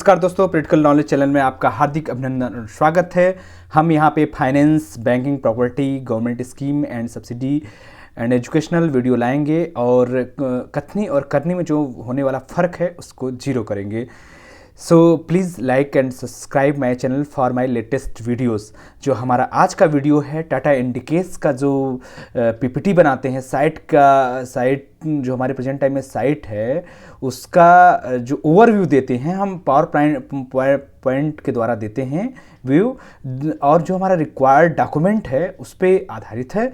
नमस्कार दोस्तों, practical knowledge channel में आपका हार्दिक अभिनंदन और स्वागत है। हम यहाँ पे finance, banking, property, government scheme and subsidy and educational video लाएंगे और कथनी और करनी में जो होने वाला फ़र्क है उसको जीरो करेंगे। So please like and subscribe my channel for my latest videos. जो हमारा आज का वीडियो है टाटा इंडिकेस का जो पीपीटी बनाते हैं, साइट जो हमारे प्रेजेंट टाइम में साइट है उसका जो ओवरव्यू देते हैं हम पावर पॉइंट के द्वारा देते हैं व्यू, और जो हमारा रिक्वायर्ड डॉक्यूमेंट है उस पर आधारित है।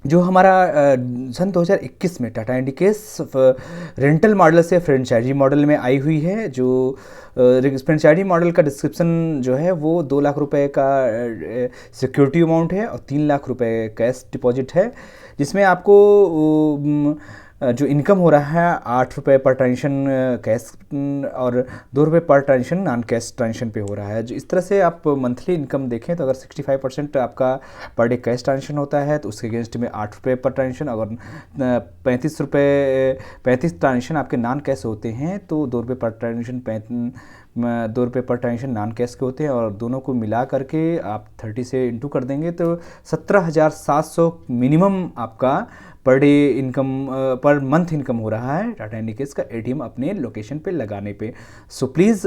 जो हमारा सन 2021 में टाटा इंडिकेस रेंटल मॉडल से फ्रेंचाइजी मॉडल में आई हुई है। जो फ्रेंचाइजी मॉडल का डिस्क्रिप्शन जो है वो 2 लाख रुपए का सिक्योरिटी अमाउंट है और 3 लाख रुपए कैश डिपॉजिट है, जिसमें आपको जो इनकम हो रहा है 8 रुपये पर ट्रांजेक्शन कैश और 2 रुपये per transaction non cash transaction पे हो रहा है। जो इस तरह से आप मंथली इनकम देखें तो अगर 65% आपका पर डे कैश ट्रांजेक्शन होता है तो उसके अगेंस्ट में 8 रुपये पर ट्रांजेक्शन, अगर 35 ट्रांजेक्शन आपके नॉन कैश होते हैं तो 2 रुपये पर ट्रांजेक्शन 2 रुपये पर ट्रांजेक्शन नॉन कैश के होते हैं, और दोनों को मिला करके आप 30 से इंटू कर देंगे तो 17,700 मिनिमम आपका per day income per month income हो रहा है टाटा इंडिकेस का एटीएम अपने लोकेशन पे लगाने पे। सो प्लीज़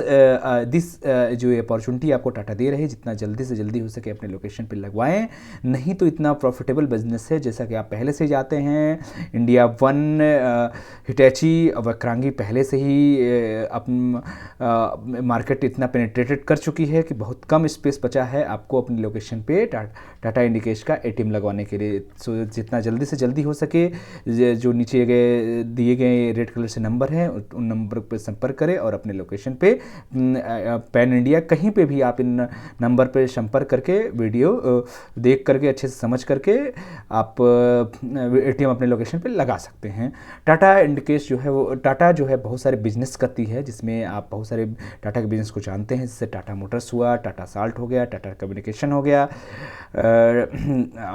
दिस जो अपॉर्चुनिटी आपको टाटा दे रहे हैं जितना जल्दी से जल्दी हो सके अपने लोकेशन पे लगवाएं, नहीं तो इतना प्रॉफिटेबल बिजनेस है जैसा कि आप पहले से जाते हैं। इंडिया वन, हिटैची, वक्रांगी पहले से ही मार्केट इतना पेनिट्रेटेड कर चुकी है कि बहुत कम स्पेस बचा है आपको अपनी लोकेशन पे टाटा इंडिकेस का एटीएम लगवाने के लिए। सो जितना जल्दी से जल्दी हो सके जो नीचे दिए गए रेड कलर से नंबर हैं उन नंबर पर संपर्क करें और अपने लोकेशन पे पैन इंडिया कहीं पे भी आप इन नंबर पे संपर्क करके वीडियो देख करके अच्छे से समझ करके आप एटीएम अपने लोकेशन पे लगा सकते हैं। टाटा इंडिकेस जो है वो टाटा जो है बहुत सारे बिजनेस करती है, जिसमें आप बहुत सारे टाटा के बिजनेस को जानते हैं, जैसे टाटा मोटर्स हुआ, टाटा साल्ट हो गया, टाटा कम्युनिकेशन हो गया।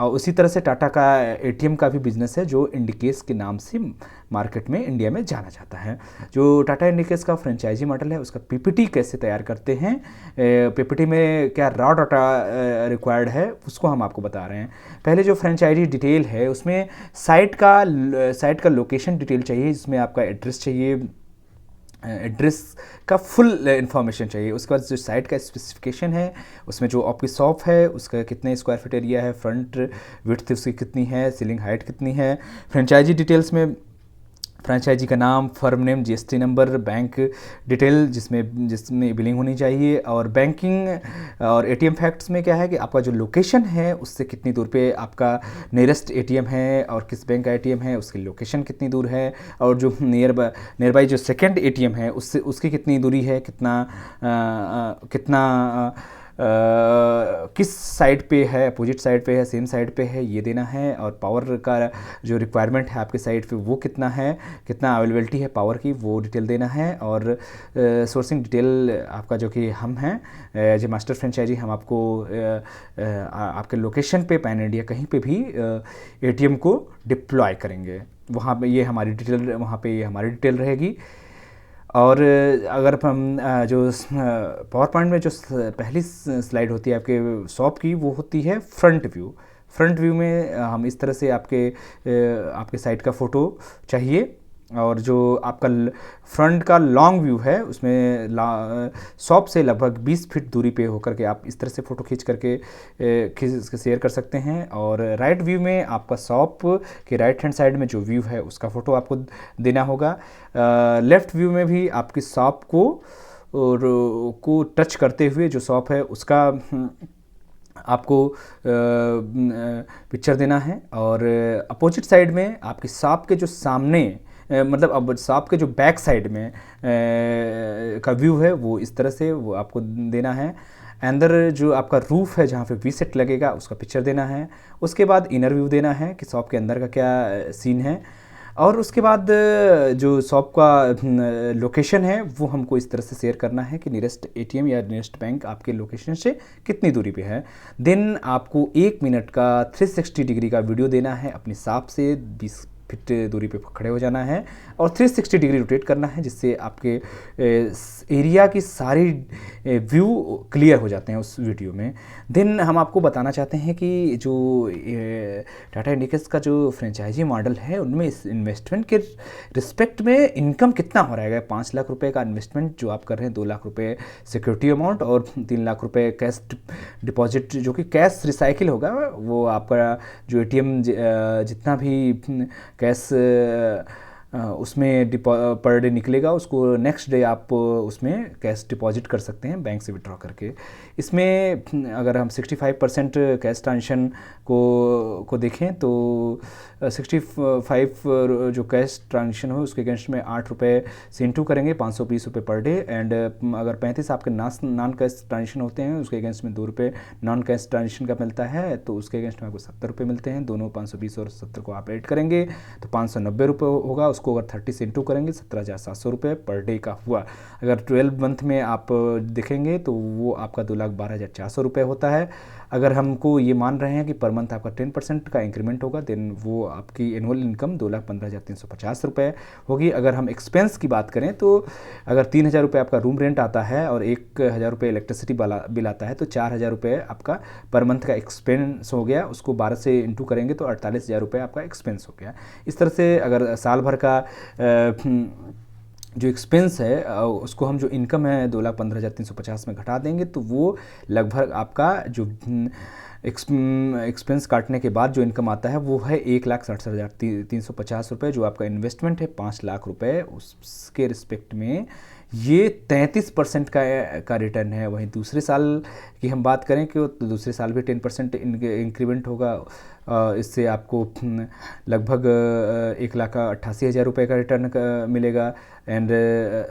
उसी तरह से टाटा का एटीएम का भी बिजनेस है जो इंडिकेस के नाम से मार्केट में इंडिया में जाना जाता है। जो टाटा इंडिकेस का फ्रेंचाइजी मॉडल है उसका पीपीटी कैसे तैयार करते हैं, पीपीटी में क्या रॉ डाटा रिक्वायर्ड है उसको हम आपको बता रहे हैं। पहले जो फ्रेंचाइजी डिटेल है उसमें साइट का लोकेशन डिटेल चाहिए, जिसमें आपका एड्रेस चाहिए, एड्रेस का फुल इंफॉर्मेशन चाहिए। उसके बाद जो साइट का स्पेसिफिकेशन है उसमें जो आपकी शॉप है उसका कितने स्क्वायर फीट एरिया है, फ्रंट विड्थ उसकी कितनी है, सीलिंग हाइट कितनी है। फ्रेंचाइजी डिटेल्स में फ्रेंचाइजी का नाम, firm name, GST number, bank detail जिसमें बिलिंग होनी चाहिए, और बैंकिंग और एटीएम फैक्ट्स में क्या है कि आपका जो लोकेशन है उससे कितनी दूर पे आपका नियरेस्ट एटीएम है और किस बैंक का एटीएम है उसकी लोकेशन कितनी दूर है, और जो नियर बाई जो सेकंड एटीएम है उसकी कितनी दूरी है, किस साइड पे है, अपोजिट साइड पे है, सेम साइड पे है, ये देना है। और पावर का जो रिक्वायरमेंट है आपके साइड पे वो कितना है, कितना अवेलेबिलिटी है पावर की, वो डिटेल देना है। और सोर्सिंग डिटेल आपका जो कि हम हैं एज ए मास्टर फ्रेंचाइजी, हम आपको आपके लोकेशन पे पैन इंडिया कहीं पे भी एटीएम को डिप्लॉय करेंगे, वहाँ पे ये हमारी डिटेल रहेगी। और अगर हम जो पावर पॉइंट में जो पहली स्लाइड होती है आपके शॉप की वो होती है फ्रंट व्यू में हम इस तरह से आपके साइट का फ़ोटो चाहिए, और जो आपका फ्रंट का लॉन्ग व्यू है उसमें शॉप से लगभग 20 फीट दूरी पे होकर के आप इस तरह से फ़ोटो खींच करके शेयर कर सकते हैं। और राइट व्यू में आपका शॉप के राइट हैंड साइड में जो व्यू है उसका फ़ोटो आपको देना होगा। लेफ़्ट व्यू में भी आपकी शॉप को टच करते हुए जो शॉप है उसका आपको पिक्चर देना है। और अपोजिट साइड में आपकी शॉप के जो सामने मतलब अब शॉप के जो बैक साइड में का व्यू है वो इस तरह से वो आपको देना है। अंदर जो आपका रूफ़ है जहाँ पे वी सेट लगेगा उसका पिक्चर देना है। उसके बाद इनर व्यू देना है कि शॉप के अंदर का क्या सीन है, और उसके बाद जो शॉप का लोकेशन है वो हमको इस तरह से शेयर करना है कि नियरेस्ट एटीएम या नियरेस्ट बैंक आपके लोकेशन से कितनी दूरी पे है। देन आपको 1 मिनट का 360 डिग्री का वीडियो देना है अपनी शॉप से फीट दूरी पे खड़े हो जाना है और 360 डिग्री रोटेट करना है, जिससे आपके एरिया की सारी व्यू क्लियर हो जाते हैं उस वीडियो में। देन हम आपको बताना चाहते हैं कि जो टाटा इंडिकेस का जो फ्रेंचाइजी मॉडल है उनमें इस इन्वेस्टमेंट के रिस्पेक्ट में इनकम कितना हो रहेगा। 5 लाख रुपए का इन्वेस्टमेंट जो आप कर रहे हैं, 2 लाख रुपए सिक्योरिटी अमाउंट और 3 लाख रुपए कैश डिपॉजिट, जो कि कैश रिसाइकिल होगा। वो आपका जो एटीएम जितना भी कैश उसमें पर डे निकलेगा, उसको नेक्स्ट डे आप उसमें कैश डिपॉजिट कर सकते हैं बैंक से विड्रॉ करके। इसमें अगर हम 65% कैश ट्रांजेक्शन को देखें तो 65 जो कैश ट्रांजेक्शन हो उसके अगेंस्ट में 8 रुपये से इंटू करेंगे, 520 रुपये पर डे। एंड अगर 35 आपके नॉन कैश ट्रांजेक्शन होते हैं उसके अगेंस्ट में 2 रुपये नॉन कैश ट्रांजेक्शन का मिलता है, तो उसके अगेंस्ट में आपको 70 रुपये मिलते हैं। दोनों 520 और 70 को आप ऐड करेंगे तो 590 रुपये होगा। उसको अगर 30 से इंटू करेंगे 17,700 रुपये पर डे का हुआ। अगर 12 मंथ में आप देखेंगे तो वो आपका 2,12,400 रुपये होता है। अगर हमको ये मान रहे हैं कि पर मंथ आपका 10% का इंक्रीमेंट होगा, देन वो आपकी एनुअल इनकम 2,15,350 रुपये होगी। अगर हम एक्सपेंस की बात करें तो अगर 3,000 रुपये आपका रूम रेंट आता है और 1,000 रुपये इलेक्ट्रिसिटी बिल आता है तो 4,000 रुपये आपका पर मंथ का एक्सपेंस हो गया। उसको 12 से इंटू करेंगे तो 48,000 रुपये आपका एक्सपेंस हो गया। इस तरह से अगर साल भर का जो एक्सपेंस है उसको हम जो इनकम है 2,15,350 में घटा देंगे तो वो लगभग आपका जो एक्सपेंस काटने के बाद जो इनकम आता है वो है 1,67,350 रुपये। जो आपका इन्वेस्टमेंट है 5 लाख रुपये, उसके रिस्पेक्ट में ये 33% का रिटर्न है। वहीं दूसरे साल की हम बात करें कि तो दूसरे साल भी 10% इंक्रीमेंट होगा। इससे आपको लगभग 1,88,000 रुपये का रिटर्न मिलेगा। एंड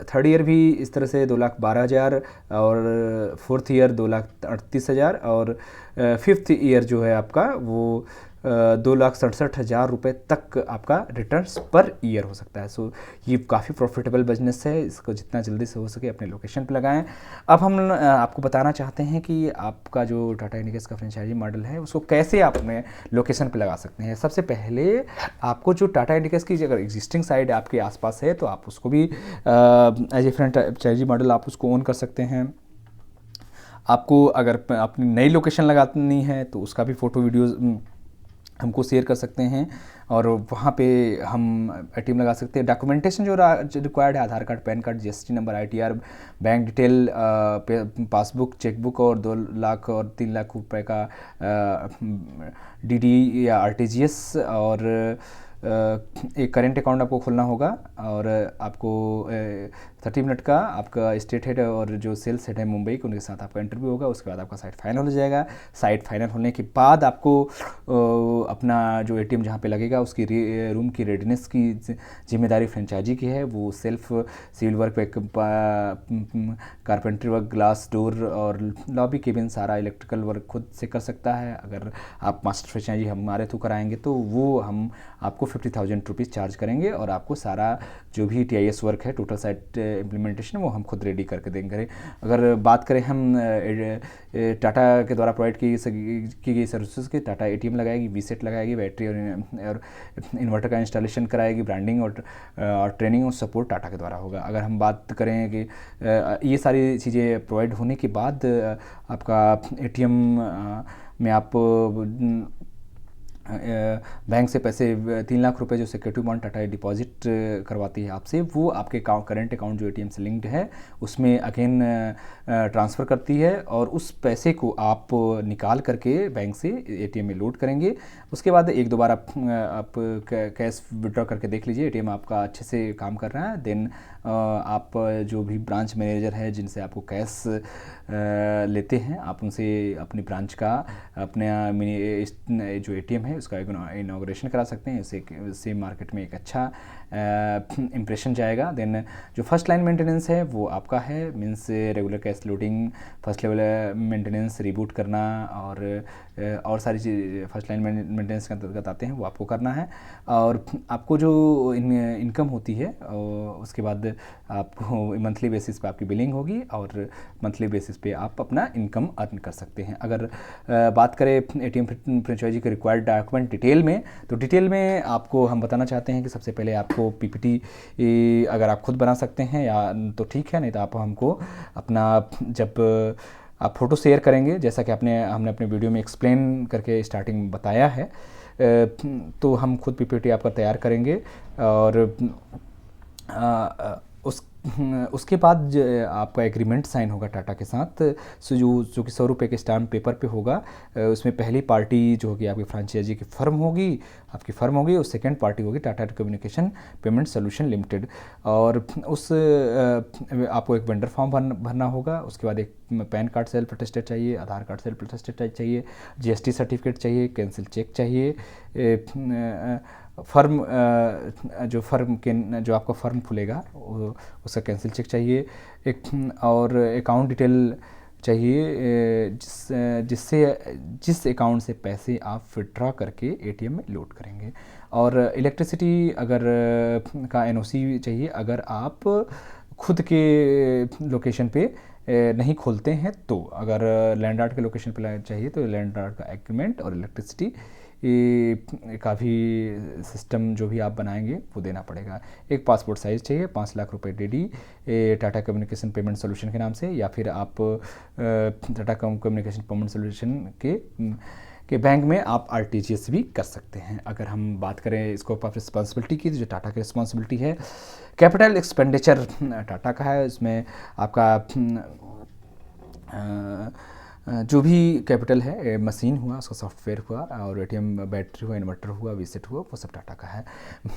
थर्ड ईयर भी इस तरह से 2,12,000 और फोर्थ ईयर 2,38,000 और फिफ्थ ईयर जो है आपका वो 2,67,000 रुपये तक आपका रिटर्न्स पर ईयर हो सकता है। सो ये काफ़ी प्रॉफिटेबल बिजनेस है, इसको जितना जल्दी से हो सके अपने लोकेशन पर लगाएं। अब हम आपको बताना चाहते हैं कि आपका जो टाटा इंडिकेस का फ्रेंचाइजी मॉडल है उसको कैसे आप अपने लोकेशन पर लगा सकते हैं। सबसे पहले आपको जो टाटा इंडिकेस की अगर एग्जिस्टिंग साइट आपके आसपास है तो आप उसको भी एज ए फ्रेंचाइजी मॉडल आप उसको ओन कर सकते हैं। आपको अगर अपनी नई लोकेशन लगानी है तो उसका भी फ़ोटो वीडियोज़ हमको शेयर कर सकते हैं और वहाँ पे हम एटीएम लगा सकते हैं। डॉक्यूमेंटेशन जो रिक्वायर्ड है, Aadhaar card, PAN card, GST number, ITR, bank detail, passbook, chequebook और 2 लाख और 3 लाख रुपए का डीडी या आरटीजीएस और एक करेंट अकाउंट आपको खोलना होगा। और आपको 30 मिनट का आपका स्टेट हेड और जो सेल्स हेड है मुंबई के, उनके साथ आपका इंटरव्यू होगा। उसके बाद आपका साइट फाइनल हो जाएगा। साइट फाइनल होने के बाद आपको अपना जो एटीएम जहाँ पे लगेगा उसकी रूम की रेडीनेस की जिम्मेदारी फ्रेंचाइजी की है। वो self civil work, carpentry work, glass door और लॉबी केबिन सारा इलेक्ट्रिकल वर्क खुद से कर सकता है। अगर आप मास्टर फ्रेंचाइजी हमारे थ्रू कराएंगे तो वो हम आपको 50,000 रुपीज़ चार्ज करेंगे और आपको सारा जो भी TIS वर्क है, टोटल साइट इम्प्लीमेंटेशन, वो हम खुद रेडी करके देंगे। अगर बात करें हम टाटा के द्वारा प्रोवाइड की गई सर्विसेज की, टाटा ATM लगाएगी, वीसेट लगाएगी, बैटरी और इन्वर्टर का इंस्टॉलेशन कराएगी, ब्रांडिंग और ट्रेनिंग और सपोर्ट टाटा के द्वारा होगा। अगर हम बात करें कि ये सारी चीज़ें प्रोवाइड होने के बाद आपका ATM में आप बैंक से पैसे 3 लाख रुपए जो सिक्योरिटी बॉन्ड टाटा डिपॉजिट करवाती है आपसे, वो आपके करंट अकाउंट जो ATM से लिंक्ड है उसमें अगेन ट्रांसफ़र करती है और उस पैसे को आप निकाल करके बैंक से ATM में लोड करेंगे। उसके बाद एक दो बार आप कैश विड्रॉ करके देख लीजिए ATM आपका अच्छे से काम कर रहा है। देन आप जो भी ब्रांच मैनेजर है जिनसे आपको कैश लेते हैं, आप उनसे अपनी ब्रांच का अपने जो ATM है उसका इनॉग्रेशन करा सकते हैं। इससे मार्केट में एक अच्छा इम्प्रेशन जाएगा। देन जो फर्स्ट लाइन मेंटेनेंस है वो आपका है, means regular cash loading, first level maintenance, reboot करना और सारी चीज़ फर्स्ट लाइन मेंटेनेंस के अंतर्गत आते हैं, वो आपको करना है। और आपको जो इनकम होती है उसके बाद आपको मंथली बेसिस पे आपकी बिलिंग होगी और मंथली बेसिस पे आप अपना इनकम अर्न कर सकते हैं। अगर बात करें एटीएम फ्रेंचाइजी के रिक्वायर्ड डॉक्यूमेंट डिटेल में, तो डिटेल में आपको हम बताना चाहते हैं कि सबसे पहले आपको पीपीटी अगर आप खुद बना सकते हैं या तो ठीक है, नहीं तो आप हमको अपना जब आप फ़ोटो शेयर करेंगे, जैसा कि हमने अपने वीडियो में एक्सप्लेन करके स्टार्टिंग में बताया है, तो हम खुद पीपीटी आपका तैयार करेंगे और उसके बाद आपका एग्रीमेंट साइन होगा टाटा के साथ, जो कि 100 रुपये के स्टाम्प पेपर पे होगा। उसमें पहली पार्टी जो होगी आपकी फ्रेंचाइजी की फर्म होगी, आपकी फर्म होगी, और सेकंड पार्टी होगी Tata communication payment solution limited. और उस आपको एक वेंडर फॉर्म भरना होगा। उसके बाद एक पैन कार्ड सेल्फ अटेस्टेड चाहिए, आधार कार्ड सेल्फ अटेस्टेड चाहिए, जीएसटी सर्टिफिकेट चाहिए, कैंसिल चेक चाहिए, फर्म जो आपका फर्म खुलेगा उसका कैंसिल चेक चाहिए, एक और अकाउंट डिटेल चाहिए जिस अकाउंट से पैसे आप विड्रॉ करके एटीएम में लोड करेंगे, और इलेक्ट्रिसिटी का एनओसी चाहिए अगर आप खुद के लोकेशन पे नहीं खोलते हैं तो। अगर लैंडलॉर्ड के लोकेशन पे चाहिए तो लैंडलॉर्ड का एग्रीमेंट और इलेक्ट्रिसिटी का भी सिस्टम जो भी आप बनाएंगे वो देना पड़ेगा। एक पासपोर्ट साइज़ चाहिए, 5 लाख रुपए DD Tata communication payment solution के नाम से, या फिर आप टाटा कम्युनिकेशन पेमेंट सोल्यूशन के बैंक में आप आरटीजीएस भी कर सकते हैं। अगर हम बात करें स्कोप ऑफ रिस्पॉन्सिबिलिटी की, तो जो टाटा की रिस्पॉन्सिबिलिटी है, कैपिटल एक्सपेंडिचर टाटा का है, उसमें आपका जो भी कैपिटल है, मशीन हुआ, उसका सॉफ्टवेयर हुआ, और एटीएम बैटरी हुआ, इन्वर्टर हुआ, वीसेट हुआ, वो सब टाटा का है।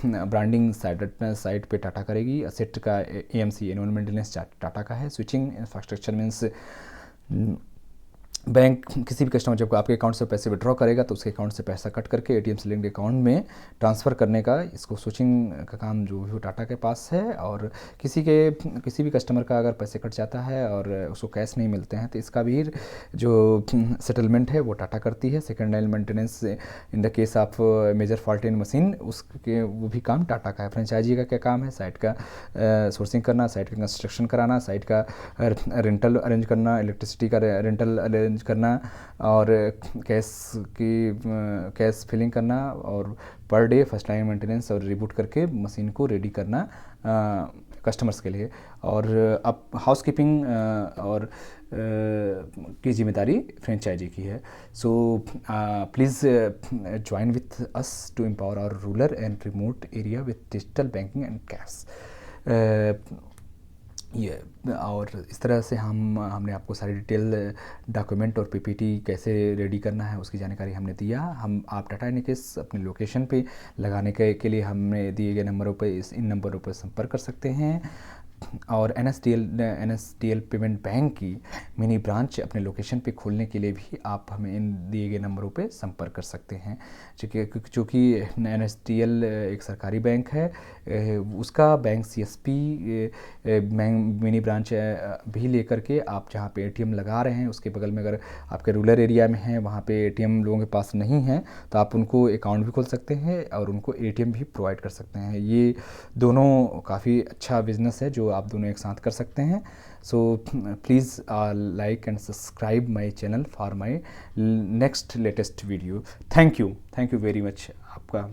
ब्रांडिंग साइट पे टाटा करेगी। असेट का एएमसी एनुअल मेंटेनेंस टाटा का है। स्विचिंग इंफ्रास्ट्रक्चर मीन्स बैंक किसी भी कस्टमर जब आपके अकाउंट से पैसे विड्रॉ करेगा तो उसके अकाउंट से पैसा कट करके एटीएम से लिंक्ड अकाउंट में ट्रांसफ़र करने का, इसको स्विचिंग का काम जो भी टाटा के पास है। और किसी भी कस्टमर का अगर पैसे कट जाता है और उसको कैश नहीं मिलते हैं तो इसका भी जो सेटलमेंट है वो टाटा करती है। Second line maintenance in the case of major fault in machine, उसके वो भी काम टाटा का है। फ्रेंचाइजी का क्या काम है? साइट का सोर्सिंग करना, साइट का कंस्ट्रक्शन कराना, साइट का रेंटल अरेंज करना, इलेक्ट्रिसिटी का रेंटल अरेंज करना, और कैश फिलिंग करना, और per day first line maintenance और रिबूट करके मशीन को रेडी करना कस्टमर्स के लिए। और अब हाउसकीपिंग और की जिम्मेदारी फ्रेंचाइजी की है। So please join with us to empower our rural and remote area with digital banking and cash. ये और इस तरह से हमने आपको सारी डिटेल डॉक्यूमेंट और पीपीटी कैसे रेडी करना है उसकी जानकारी हमने दिया। आप टाटा इनकेस अपने लोकेशन पे लगाने के लिए हमने दिए गए नंबरों पे इन नंबरों पर संपर्क कर सकते हैं। और एनएसडीएल पेमेंट बैंक की मिनी ब्रांच अपने लोकेशन पे खोलने के लिए भी आप हमें इन दिए गए नंबरों पे संपर्क कर सकते हैं। चूँकि एनएसडीएल एक सरकारी बैंक है, उसका बैंक सीएसपी मिनी ब्रांच भी लेकर के आप जहाँ पे एटीएम लगा रहे हैं उसके बगल में अगर आपके रूरल एरिया में है वहाँ पे एटीएम लोगों के पास नहीं है तो आप उनको अकाउंट भी खोल सकते हैं और उनको एटीएम भी प्रोवाइड कर सकते हैं। ये दोनों काफ़ी अच्छा बिजनेस है जो आप दोनों एक साथ कर सकते हैं। So please like and subscribe my channel for my next latest video. Thank you very much आपका।